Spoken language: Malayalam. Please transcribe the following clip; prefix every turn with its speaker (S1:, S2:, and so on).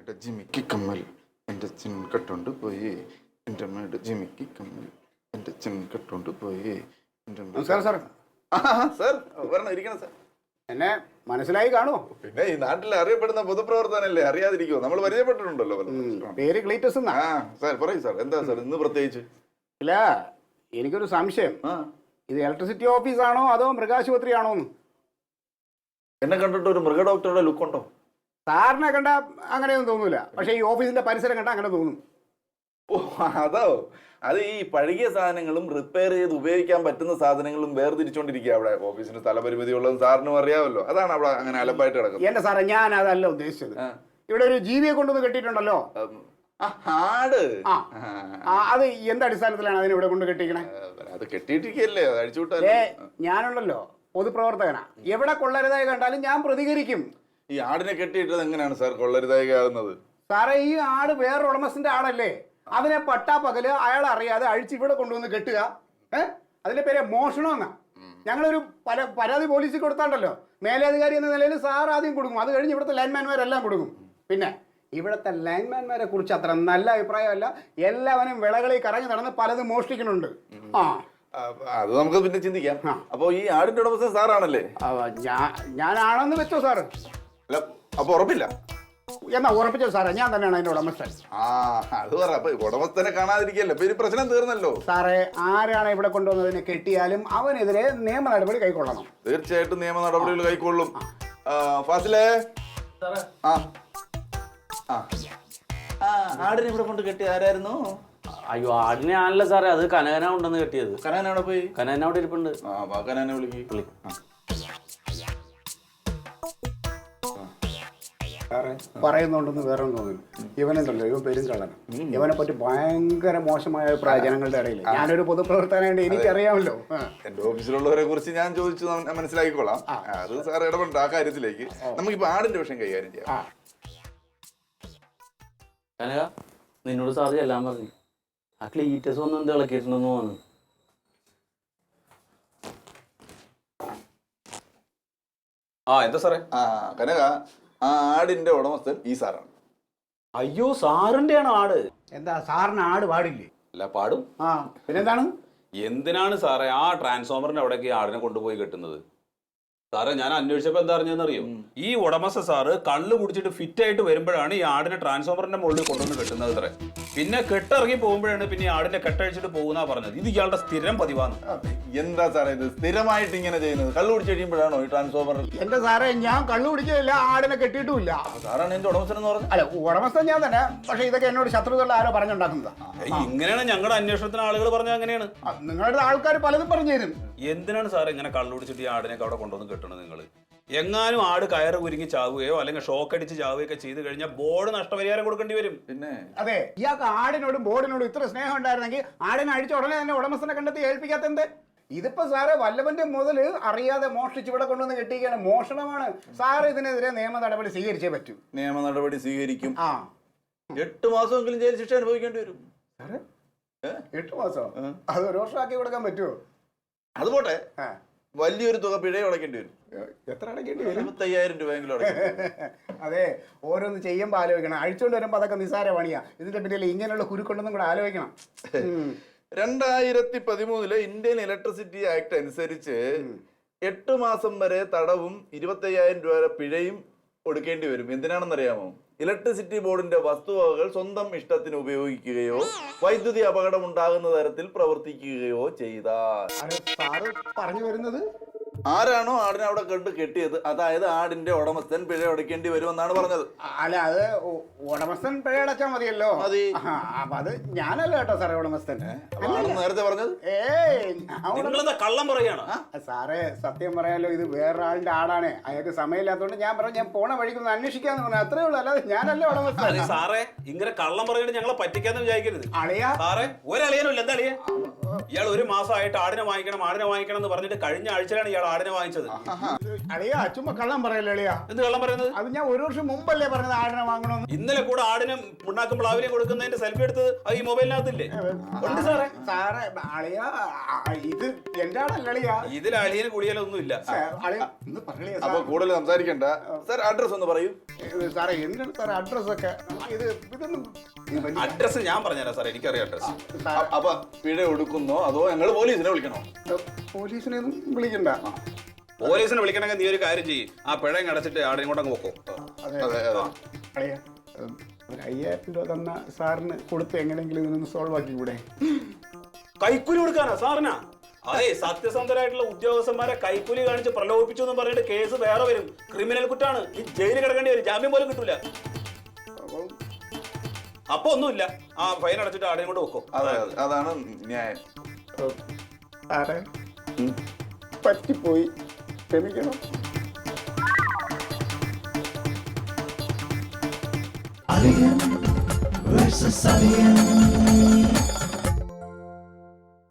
S1: അമ്മയുടെ ജിമിക്ക് കമ്മൽ എൻ്റെ ചിൻ കെട്ടോണ്ട് പോയി. എൻ്റെ അമ്മയുടെ ജിമിക്ക് കമ്മൽ എൻ്റെ ചിൻ കെട്ടോണ്ട് പോയി.
S2: സാർ സാർ
S1: സാർ വരണം, ഇരിക്കണം സാർ.
S2: എന്നെ മനസ്സിലായി കാണുമോ?
S1: പിന്നെ ഈ നാട്ടിൽ അറിയപ്പെടുന്ന പൊതുപ്രവർത്തനല്ലേ, അറിയാതിരിക്കുമോ? നമ്മൾ പരിചയപ്പെട്ടിട്ടുണ്ടല്ലോ.
S2: പേര് ക്ലീറ്റസ് എന്നാ.
S1: സാർ പറയൂ സാർ, എന്താ സാർ ഇന്ന് പ്രത്യേകിച്ച്?
S2: ഇല്ല, എനിക്കൊരു സംശയം. ഇത് ഇലക്ട്രിസിറ്റി ഓഫീസാണോ അതോ മൃഗാശുപത്രി ആണോ എന്ന്?
S1: എന്നെ കണ്ടിട്ട് ഒരു മൃഗ ഡോക്ടറുടെ ലുക്ക് ഉണ്ടോ?
S2: സാറിനെ കണ്ട അങ്ങനെയൊന്നും തോന്നൂല, പക്ഷെ ഈ ഓഫീസിന്റെ പരിസരം കണ്ട അങ്ങനെ തോന്നും.
S1: ഓ അതോ, അത് ഈ പഴകിയ സാധനങ്ങളും റിപ്പയർ ചെയ്ത് ഉപയോഗിക്കാൻ പറ്റുന്ന സാധനങ്ങളും വേർതിരിച്ചോണ്ടിരിക്കുക അവിടെ. ഓഫീസിന് സ്ഥലപരിമിതി ഉള്ളത് സാറിനും അറിയാമല്ലോ, അതാണ് അവിടെ അങ്ങനെ അലമ്പായിട്ട് കിടക്കുന്നത്.
S2: എന്റെ സാറേ, ഞാൻ അതല്ല ഉദ്ദേശിച്ചത്. ഇവിടെ ഒരു ജീവിയെ കൊണ്ടുവന്ന് കെട്ടിയിട്ടുണ്ടല്ലോ,
S1: ആട്.
S2: അത് എന്ത് അടിസ്ഥാനത്തിലാണ് അതിനെ ഇവിടെ കൊണ്ട് കെട്ടിക്കണേ?
S1: അത് കെട്ടിയിട്ടിരിക്കല്ലേ, അത് അഴിച്ചുവിട്ടേ.
S2: ഞാനുണ്ടല്ലോ പൊതുപ്രവർത്തകനാ, എവിടെ കൊള്ളരുതായി കണ്ടാലും ഞാൻ പ്രതികരിക്കും.
S1: ഈ ആടിനെ കെട്ടിയിട്ടത് എങ്ങനെയാണ് സാർ കൊള്ളരുതായികാവുന്നത്?
S2: സാറേ, ഈ ആട് വേറൊരു ഉടമസ്ഥന്റെ ആടല്ലേ, അതിനെ പട്ടാ പകല് അയാൾ അറിയാതെ അഴിച്ച് ഇവിടെ കൊണ്ടുവന്ന് കെട്ടുക. അതിന്റെ പേര് മോഷണം എന്നാ. ഞങ്ങളൊരു പരാതി പോലീസിൽ കൊടുത്താണ്ടല്ലോ, മേലധികാരി എന്ന നിലയിൽ സാർ ആദ്യം കൊടുക്കും, അത് കഴിഞ്ഞ് ഇവിടുത്തെ ലൈൻമാൻമാരെല്ലാം കൊടുക്കും. പിന്നെ ഇവിടുത്തെ ലൈൻമാൻമാരെ കുറിച്ച് അത്ര നല്ല അഭിപ്രായമല്ല. എല്ലാവരും വിളകളിൽ കറങ്ങി നടന്ന് പലതും മോഷ്ടിക്കുന്നുണ്ട്.
S1: അത് നമുക്ക് പിന്നെ ചിന്തിക്കാം. അപ്പൊ ഈ ആടിന്റെ ഉടമസ്ഥൻ സാറാണല്ലേ?
S2: ഞാനാണെന്ന് വെച്ചോ സാറ്?
S1: അല്ല, അപ്പൊ ഉറപ്പില്ല.
S2: എന്നാ ഉറപ്പിച്ചോ സാറേ, ഞാൻ തന്നെയാണ് അതിന്റെ ഉടമസ്ഥൻ.
S1: അത് പറ. അപ്പൊ ഉടമസ്ഥനെ കാണാതിരിക്കല്ലോ, ഇപ്പൊ പ്രശ്നം തീർന്നല്ലോ.
S2: സാറേ, ആരാണ് ഇവിടെ കൊണ്ടുവന്നതിനെ കെട്ടിയാലും അവനെതിരെ നിയമ നടപടി കൈക്കൊള്ളണം.
S1: തീർച്ചയായിട്ടും നിയമ നടപടികൾ കൈക്കൊള്ളും. ഫാസിലേ, ആടിനെ ഇവിടെ കൊണ്ട് കെട്ടി ആരായിരുന്നു?
S3: അയ്യോ, ആടിനെ ആണല്ല സാറേ, അത് കനകന ഉണ്ടെന്ന് കെട്ടിയത്.
S1: കനാന അവിടെ പോയി?
S3: കനകന അവിടെ ഇരിപ്പുണ്ട്.
S1: കനാനെ വിളിക്ക്.
S2: പറയുന്നുണ്ടെന്ന് വേറെ തോന്നുന്നു. ഇവനെന്തല്ലോ, ഇവൻ പെരും കള്ളൻ. ഇവനെ പറ്റി ഭയങ്കര മോശമായ അഭിപ്രായം ജനങ്ങളുടെ ഇടയിൽ. ഞാനൊരു പൊതുപ്രവർത്തകനായിട്ട് എനിക്കറിയാമല്ലോ.
S1: എന്റെ ഓഫീസിലുള്ളവരെ കുറിച്ച് ഞാൻ ചോദിച്ചു മനസ്സിലാക്കിക്കോളാം. അത് സാർ ഇടപെടണ്ട ആ കാര്യത്തിലേക്ക്. നമുക്കിപ്പോ ആടിന്റെ വിഷയം കൈകാര്യം ചെയ്യാം.
S3: കനക, നിന്നോട് സാറ് എല്ലാം പറഞ്ഞു. ആ ക്ലീറ്റസ് ഒന്നും എന്ത് ഇളക്കിയിട്ടുണ്ടെന്ന് തോന്നുന്നു.
S1: എന്താ സാറേ? കനക, ആ ആടിന്റെ ഉടമസ്ഥൻ ഈ സാറാണ്.
S3: അയ്യോ, സാറിന്റെ ആണോ ആട്?
S2: എന്താ സാറിന് ആട് പാടില്ലേ?
S3: അല്ല, പാടും.
S2: പിന്നെന്താണ്?
S4: എന്തിനാണ് സാറേ ആ ട്രാൻസ്ഫോമറിന്റെ അവിടേക്ക് ആടിനെ കൊണ്ടുപോയി കെട്ടുന്നത്? സാറേ, ഞാൻ അന്വേഷിച്ചപ്പോ എന്താ അറിഞ്ഞതെന്നറിയോ? ഈ ഉടമസ്ഥ സാറ് കള്ള് കുടിച്ചിട്ട് ഫിറ്റ് ആയിട്ട് വരുമ്പോഴാണ് ഈ ആടിനെ ട്രാൻസ്ഫോമറിന്റെ മുകളിൽ കൊണ്ടുവന്ന് കെട്ടുന്നത് അത്രേ. പിന്നെ കെട്ടിറങ്ങി പോകുമ്പോഴാണ് പിന്നെ ഈ ആടിനെ കെട്ടഴിച്ചിട്ട് പോകുന്ന പറഞ്ഞത്. ഇത് ഇയാളുടെ സ്ഥിരം പതിവാണ്.
S1: എന്താ സാറേ ഇത് സ്ഥിരമായിട്ട് ഇങ്ങനെ ചെയ്യുന്നത്? കള്ളു കുടിച്ച് കഴിയുമ്പോഴാണോ ഈ ട്രാൻസ്ഫോമർ?
S2: എന്റെ സാറേ, ഞാൻ കള്ളു കുടിച്ചില്ല, ആടിനെ കെട്ടിയിട്ടുമില്ല.
S1: സാറാണ് എന്റെ ഉടമസ്ഥൻ എന്ന് പറഞ്ഞു?
S2: അല്ല, ഉടമസ്ഥൻ ഞാൻ തന്നെ. പക്ഷെ ഇതൊക്കെ എന്നോട് ശത്രുതയുള്ള ആരോ പറഞ്ഞുണ്ടാക്കുന്നതാ.
S4: ഇങ്ങനെയാണ് ഞങ്ങളുടെ അന്വേഷണത്തിന് ആളുകൾ പറഞ്ഞത്. അങ്ങനെയാണ്
S2: നിങ്ങളുടെ ആൾക്കാർ പലതും പറഞ്ഞു തരും.
S4: എന്തിനാണ് സാർ ഇങ്ങനെ കള്ളു കുടിച്ചിട്ട് ഈ ആടിനൊക്കെ അവിടെ കൊണ്ടുവന്ന് കെട്ടണത്? നിങ്ങൾ എങ്ങാനും ആട് കയറ് കുരുങ്ങി ചാവുകയോ അല്ലെങ്കിൽ ഷോക്ക് അടിച്ച് ചാവുകയൊക്കെ ചെയ്ത് കഴിഞ്ഞാൽ ബോർഡ് നഷ്ടപരിഹാരം കൊടുക്കേണ്ടി വരും.
S1: പിന്നെ
S2: അതെ, ഇയാൾക്ക് ആടിനോടും ബോർഡിനോടും ഇത്ര സ്നേഹം ഉണ്ടായിരുന്നെങ്കിൽ ആടിനെ അഴിച്ച ഉടനെ തന്നെ ഉടമസ്ഥനെ കണ്ടെത്തി ഏൽപ്പിക്കാത്തത്. ഇതിപ്പോ സാറ് വല്ലവന്റെ മുതല് അറിയാതെ മോഷ്ടിച്ച് ഇവിടെ കൊണ്ടുവന്ന് കെട്ടിയിരിക്കുകയാണ്. മോഷണമാണ്. സാറ് ഇതിനെതിരെ നിയമ നടപടി സ്വീകരിച്ചേ പറ്റൂ.
S1: നിയമ നടപടി സ്വീകരിക്കും. 8 മാസമെങ്കിലും ജയിൽ ശിക്ഷ അനുഭവിക്കേണ്ടി വരും.
S2: 8 മാസം? അത് 1 വർഷമാക്കി കൊടുക്കാൻ പറ്റുമോ?
S1: അത് പോട്ടെ, വലിയൊരു തുക പിഴ അടയ്ക്കേണ്ടി വരും.
S2: എത്ര അടയ്ക്കേണ്ടി വരും?
S1: 25,000 രൂപയെങ്കിലും അടയ്ക്കും.
S2: അതെ, ഓരോന്ന് ചെയ്യുമ്പോൾ ആലോചിക്കണം. അഴിച്ചുകൊണ്ട് വരുമ്പോൾ അതൊക്കെ നിസ്സാര പണിയാ. ഇതിന്റെ പിന്നിൽ ഇങ്ങനെയുള്ള കുരുക്കൊണ്ടൊന്നും കൂടെ ആലോചിക്കണം.
S1: 2013 ഇന്ത്യൻ ഇലക്ട്രിസിറ്റി ആക്ട് അനുസരിച്ച് 8 മാസം വരെ തടവും 25,000 രൂപ പിഴയും കൊടുക്കേണ്ടി വരും. എന്തിനാണെന്നറിയാമോ? ഇലക്ട്രിസിറ്റി ബോർഡിന്റെ വസ്തുവകകൾ സ്വന്തം ഇഷ്ടത്തിന് ഉപയോഗിക്കുകയോ വൈദ്യുതി അപകടം ഉണ്ടാകുന്ന തരത്തിൽ പ്രവർത്തിക്കുകയോ ചെയ്താൽ.
S2: സാറ് പറഞ്ഞു വരുന്നത്
S1: ആരാണോ ആടിനെ അവിടെ കണ്ട് കെട്ടിയത്, അതായത് ആടിന്റെ ഉടമസ്ഥൻ പിഴ അടയ്ക്കേണ്ടി വരുമെന്നാണ് പറഞ്ഞത്.
S2: അല്ല, അത് ഉടമസ്ഥൻ പിഴ അടച്ചാൽ മതിയല്ലോ. അപ്പൊ അത് ഞാനല്ല കേട്ടോ സാറേ ഉടമസ്ഥൻ.
S1: നേരത്തെ പറഞ്ഞത്
S4: കള്ളം പറയാണ്.
S2: സാറേ, സത്യം പറയാലോ, ഇത് വേറൊരാളിന്റെ ആടാണ്. അയാൾക്ക് സമയമില്ലാത്തതുകൊണ്ട് ഞാൻ പറഞ്ഞു ഞാൻ പോണ വഴിക്കൊന്ന് അന്വേഷിക്കാന്ന് പറഞ്ഞു. അത്രേ ഉള്ളൂ, അല്ലാതെ ഞാനല്ല ഉടമസ്ഥൻ.
S4: സാറേ, ഇങ്ങനെ കള്ളം പറയാണ്ട് ഞങ്ങളെ പറ്റിക്കാന്ന് വിചാരിക്കരുത്.
S2: അളിയാ
S4: സാറേ, ഒരളിയനുമില്ല. എന്താ അളിയ? ഇയാൾ 1 മാസമായിട്ട് ആടിനെ വാങ്ങിക്കണം എന്ന് പറഞ്ഞിട്ട് കഴിഞ്ഞ ആഴ്ചയിലാണ് ഇയാൾ ആടിനെ വാങ്ങിച്ചത്.
S2: അളിയാ ചുമ്മാ കള്ളം പറയല്ലേ അളിയാ.
S4: എന്ത് കള്ളം പറയുന്നത്?
S2: അത് ഞാൻ 1 വർഷം മുമ്പല്ലേ പറഞ്ഞത് ആടിനെ വാങ്ങണമെന്ന്.
S4: ഇന്നലെ കൂടെ ആടിനും പിണ്ണാക്കും പ്ലാവിനെയും കൊടുക്കുന്നതിന്റെ സെൽഫി എടുത്തത് ഈ മൊബൈലിനകത്തില്ലേ? ഉണ്ട് സാറേ.
S2: സാറേ അളിയാ ഇത് എന്റെ ആടല്ല അളിയാ.
S4: ഇതിൽ അളിയന് കുടിയാലൊന്നും ഇല്ല.
S2: അളിയാ ഒന്ന് പറയേ
S1: അപ്പൊ കൂടുതൽ സംസാരിക്കണ്ട. സാർ അഡ്രസ് ഒന്ന് പറയൂ.
S2: സാറേ എന്താണ് സാറേ അഡ്രസ് ഒക്കെ? ഇതൊന്നും
S4: അഡ്രസ് ഞാൻ പറഞ്ഞുതരാം സാറേ, എനിക്കറിയാം അഡ്രസ്.
S1: അപ്പൊ പിഴ കൊടുക്കുന്നോ അതോ ഞങ്ങൾ പോലീസിനെ വിളിക്കണോ?
S2: പോലീസിനെ ഒന്നും വിളിക്കണ്ട.
S4: പോലീസിനെ വിളിക്കണമെങ്കിൽ നീ ഒരു കാര്യം ചെയ്യും, ആ പിഴയും അടച്ചിട്ട് ആടിനെ കൊണ്ടങ്ങ് പോക്കോ.
S2: അതെ
S1: അതെ അതെ.
S2: അളിയാ ഒരു 5000 രൂപ തന്ന സാറിന് കൊടുത്ത് എങ്ങനെയെങ്കിലും ഇതിനൊന്ന് സോൾവ് ആക്കി കൂടെ?
S4: കൈക്കൂലി കൊടുക്കാനാ സാറിനാ? അതെ, സത്യസന്ധരായിട്ടുള്ള ഉദ്യോഗസ്ഥന്മാരെ കൈക്കൂലി കാണിച്ച് പ്രലോഭിപ്പിച്ചു എന്ന് പറഞ്ഞിട്ട് കേസ് വേറെ വരും. ക്രിമിനൽ കുറ്റാണ്. ഈ ജയിലിൽ കിടക്കേണ്ടി വരും, ജാമ്യം പോലും കിട്ടൂല. അപ്പൊ ഒന്നുമില്ല, ആ ഫൈൻ അടച്ചിട്ട് ആടിനെ കൊണ്ട് വെക്കോ.
S1: അതെ അതാണ് ന്യായം.
S2: സാറേ പറ്റിപ്പോയി, ക്ഷമിക്കണം.
S5: Alien versus Alien.